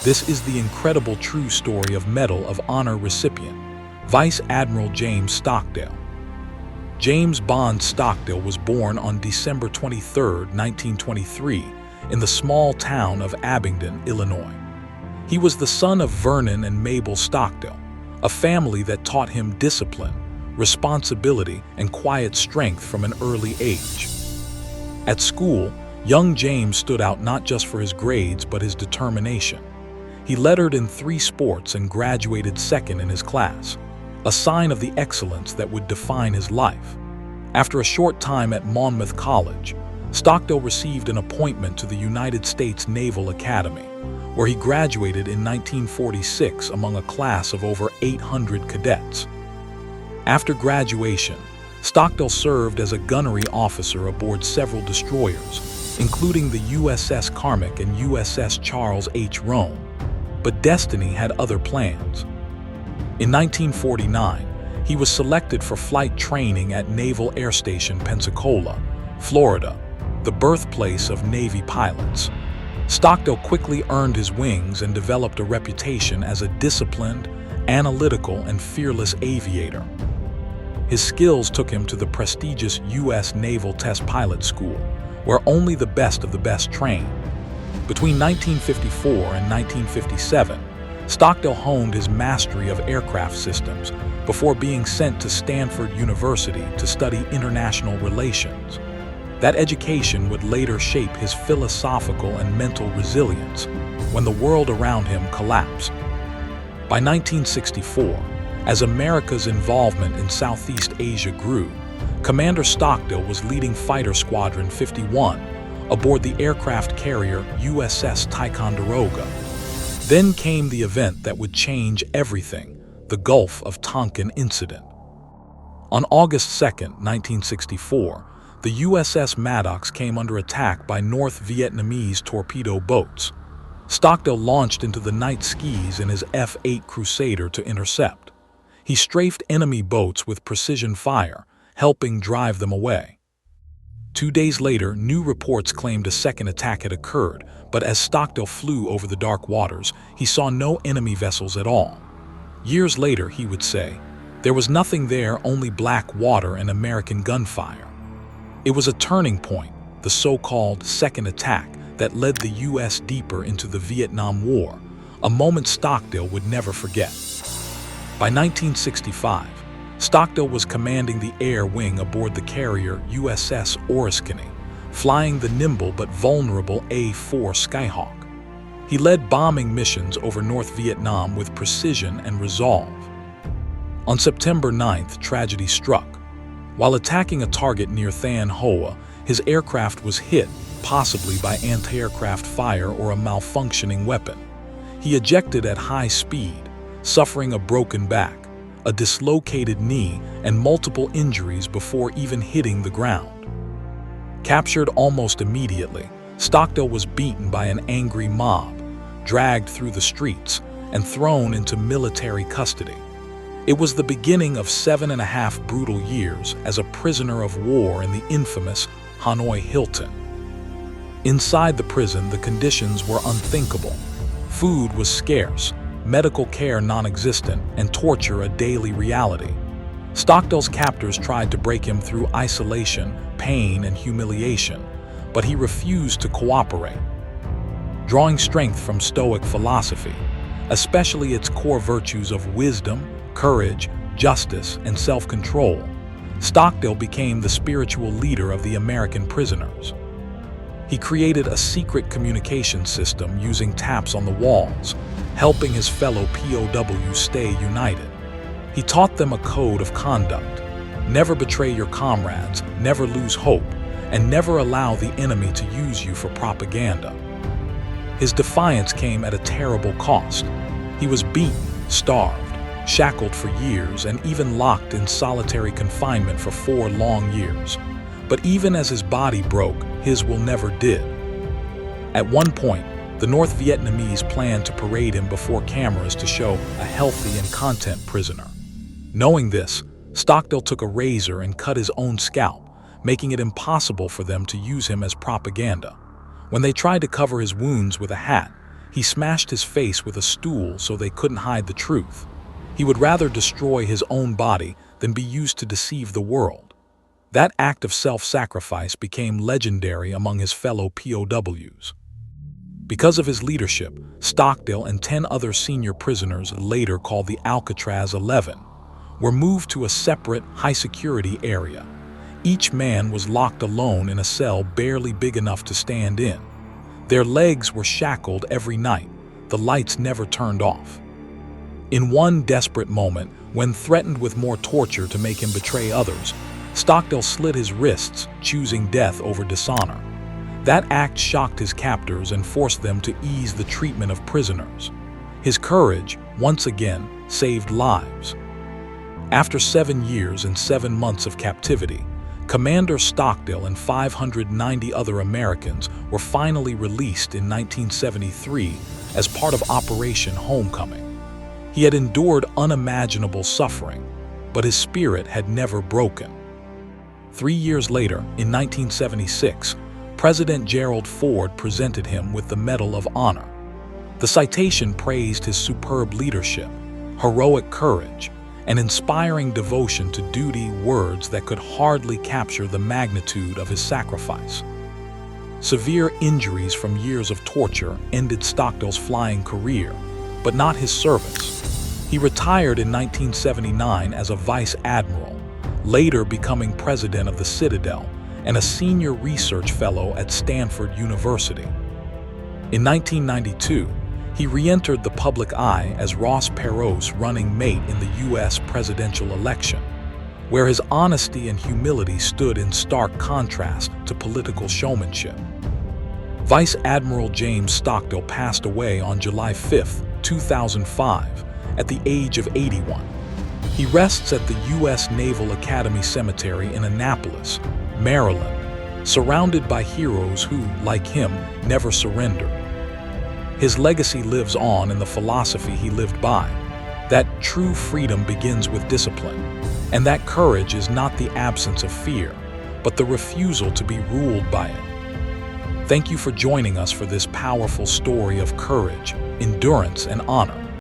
This is the incredible true story of Medal of Honor recipient, Vice Admiral James Stockdale. James Bond Stockdale was born on December 23, 1923, in the small town of Abingdon, Illinois. He was the son of Vernon and Mabel Stockdale, a family that taught him discipline, responsibility, and quiet strength from an early age. At school, young James stood out not just for his grades but his determination. He lettered in 3 sports and graduated second in his class, a sign of the excellence that would define his life. After a short time at Monmouth College, Stockdale received an appointment to the United States Naval Academy, where he graduated in 1946 among a class of over 800 cadets. After graduation, Stockdale served as a gunnery officer aboard several destroyers, including the USS Carmack and USS Charles H. Roane. But destiny had other plans. In 1949, he was selected for flight training at Naval Air Station Pensacola, Florida, the birthplace of Navy pilots. Stockdale quickly earned his wings and developed a reputation as a disciplined, analytical, and fearless aviator. His skills took him to the prestigious U.S. Naval Test Pilot School, where only the best of the best trained. Between 1954 and 1957, Stockdale honed his mastery of aircraft systems before being sent to Stanford University to study international relations. That education would later shape his philosophical and mental resilience when the world around him collapsed. By 1964, as America's involvement in Southeast Asia grew, Commander Stockdale was leading Fighter Squadron 51 aboard the aircraft carrier USS Ticonderoga. Then came the event that would change everything, the Gulf of Tonkin incident. On August 2, 1964, the USS Maddox came under attack by North Vietnamese torpedo boats. Stockdale launched into the night skies in his F-8 Crusader to intercept. He strafed enemy boats with precision fire, helping drive them away. 2 days later, new reports claimed a second attack had occurred, but as Stockdale flew over the dark waters, he saw no enemy vessels at all. Years later, he would say, "There was nothing there, only black water and American gunfire." It was a turning point, the so-called second attack, that led the U.S. deeper into the Vietnam War, a moment Stockdale would never forget. By 1965, Stockdale was commanding the air wing aboard the carrier USS Oriskany, flying the nimble but vulnerable A-4 Skyhawk. He led bombing missions over North Vietnam with precision and resolve. On September 9th, tragedy struck. While attacking a target near Than Hoa, his aircraft was hit, possibly by anti-aircraft fire or a malfunctioning weapon. He ejected at high speed, suffering a broken back, a dislocated knee, and multiple injuries before even hitting the ground. Captured almost immediately, Stockdale was beaten by an angry mob, dragged through the streets, and thrown into military custody. It was the beginning of 7.5 brutal years as a prisoner of war in the infamous Hanoi Hilton. Inside the prison, the conditions were unthinkable. Food was scarce, medical care non-existent, and torture a daily reality. Stockdale's captors tried to break him through isolation, pain, and humiliation, but he refused to cooperate. Drawing strength from Stoic philosophy, especially its core virtues of wisdom, courage, justice, and self-control, Stockdale became the spiritual leader of the American prisoners. He created a secret communication system using taps on the walls, helping his fellow POWs stay united. He taught them a code of conduct: never betray your comrades, never lose hope, and never allow the enemy to use you for propaganda. His defiance came at a terrible cost. He was beaten, starved, shackled for years, and even locked in solitary confinement for 4 long years. But even as his body broke, his will never did. At one point, the North Vietnamese planned to parade him before cameras to show a healthy and content prisoner. Knowing this, Stockdale took a razor and cut his own scalp, making it impossible for them to use him as propaganda. When they tried to cover his wounds with a hat, He smashed his face with a stool so they couldn't hide the truth. He would rather destroy his own body than be used to deceive the world. That act of self-sacrifice became legendary among his fellow POWs. Because of his leadership, Stockdale and 10 other senior prisoners, later called the Alcatraz 11, were moved to a separate, high-security area. Each man was locked alone in a cell barely big enough to stand in. Their legs were shackled every night, the lights never turned off. In one desperate moment, when threatened with more torture to make him betray others, Stockdale slit his wrists, choosing death over dishonor. That act shocked his captors and forced them to ease the treatment of prisoners. His courage, once again, saved lives. After 7 years and 7 months of captivity, Commander Stockdale and 590 other Americans were finally released in 1973 as part of Operation Homecoming. He had endured unimaginable suffering, but his spirit had never broken. 3 years later, in 1976, President Gerald Ford presented him with the Medal of Honor. The citation praised his superb leadership, heroic courage, and inspiring devotion to duty, words that could hardly capture the magnitude of his sacrifice. Severe injuries from years of torture ended Stockdale's flying career, but not his service. He retired in 1979 as a Vice Admiral, later becoming president of the Citadel and a senior research fellow at Stanford University. In 1992, he re-entered the public eye as Ross Perot's running mate in the U.S. presidential election, where his honesty and humility stood in stark contrast to political showmanship. Vice Admiral James Stockdale passed away on July 5, 2005, at the age of 81. He rests at the U.S. Naval Academy Cemetery in Annapolis, Maryland, surrounded by heroes who, like him, never surrendered. His legacy lives on in the philosophy he lived by, that true freedom begins with discipline, and that courage is not the absence of fear, but the refusal to be ruled by it. Thank you for joining us for this powerful story of courage, endurance, and honor.